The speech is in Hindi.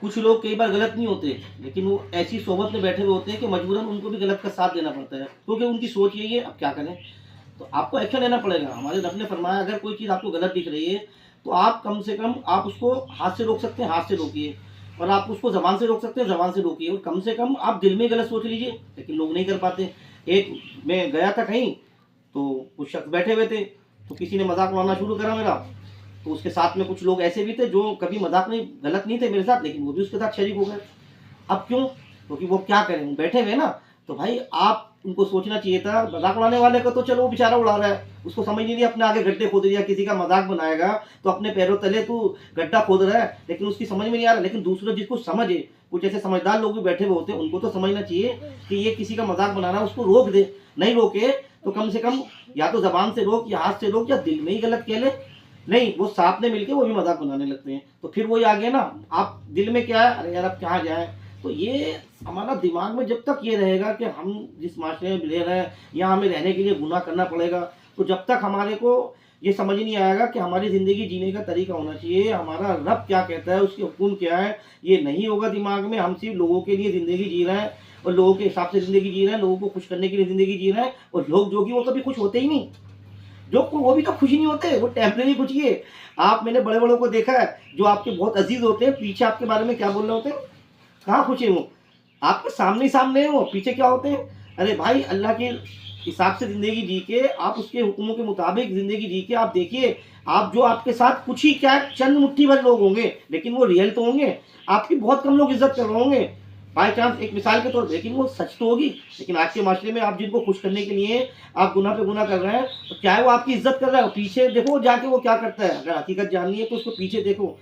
कुछ लोग कई बार गलत नहीं होते, लेकिन वो ऐसी सोबत में बैठे हुए होते हैं कि मजबूरन उनको भी गलत का साथ देना पड़ता है, क्योंकि उनकी सोच यही है, अब क्या करें? तो आपको एक्शन लेना पड़ेगा। हमारे रब ने फरमाया अगर कोई चीज़ आपको गलत दिख रही है, तो आप कम से कम आप उसको हाथ से रोक सकते हैं, हाथ से रोकिए। और आप उसको ज़बान से रोक सकते हैं, ज़बान से रोकिए। और कम से कम आप दिल में गलत सोच लीजिए, लेकिन लोग नहीं कर पाते। एक मैं गया था कहीं, तो कुछ शख्स बैठे हुए थे, तो किसी ने मज़ाक उड़ाना शुरू करा मेरा। तो उसके साथ में कुछ लोग ऐसे भी थे जो कभी मज़ाक में गलत नहीं थे मेरे साथ, लेकिन वो भी उसके साथ शरीक हो गए। अब क्यों? क्योंकि वो क्या करें, वो बैठे हुए हैं ना, तो भाई आप उनको सोचना चाहिए था। मज़ाक उड़ाने वाले को तो चलो वो बेचारा उड़ा रहा है, उसको समझ नहीं रही अपने आगे गड्ढे खोद दिया, किसी का मज़ाक बनाएगा तो अपने पैरों तले तू गड्ढा खोद रहा है, लेकिन उसकी समझ में नहीं आ रहा। लेकिन दूसरे जिसको समझ है, कुछ ऐसे समझदार लोग भी बैठे हुए होते हैं, उनको तो समझना चाहिए कि ये किसी का मज़ाक बना रहा है, उसको रोक दे। नहीं रोके तो कम से कम या तो ज़बान से रोक या हाथ से रोक या दिल में ही गलत कह ले। नहीं, वो साथ में मिलके वो भी मज़ाक बनाने लगते हैं, तो फिर वही आ गया ना, आप दिल में क्या है, अरे यार अब कहाँ जाएँ? तो ये हमारा दिमाग में जब तक ये रहेगा कि हम जिस माशरे में रह रहे हैं, यहाँ हमें रहने के लिए गुनाह करना पड़ेगा, तो जब तक हमारे को ये समझ नहीं आएगा कि हमारी ज़िंदगी जीने का तरीका होना चाहिए, हमारा रब क्या कहता है, उसके हुक्म क्या है, ये नहीं होगा दिमाग में। हम सिर्फ लोगों के लिए ज़िंदगी जी रहे हैं और लोगों के हिसाब से ज़िंदगी जी रहे हैं, लोगों को खुश करने के लिए ज़िंदगी जी रहे हैं, और लोग जो कि वो कभी खुश होते ही नहीं। जो वो भी तो खुश नहीं होते, वो टेम्परेरी खुशी है। आप मैंने बड़े-बड़ों को देखा है, जो आपके बहुत अज़ीज़ होते हैं, पीछे आपके बारे में क्या बोल रहे होते हैं? कहाँ खुश है वो? आपके सामने ही सामने है वो, पीछे क्या होते हैं? अरे भाई, अल्लाह के हिसाब से ज़िंदगी जी के, आप उसके हुक्मों के मुताबिक ज़िंदगी जी के आप देखिए, आप जो आपके साथ कुछ ही क्या चंद मुट्ठी भर लोग होंगे, लेकिन वो रियल तो होंगे। आपकी बहुत कम लोग इज़्ज़त कर रहे होंगे, बाय चांस एक मिसाल के तौर पे, लेकिन वो सच तो होगी। लेकिन आज के माशरे में आप जिनको खुश करने के लिए आप गुनाह पे गुनाह कर रहे हैं, तो क्या है वो आपकी इज़्ज़त कर रहा है? पीछे देखो जाके वो क्या करता है। अगर हकीकत जाननी है तो उसको पीछे देखो।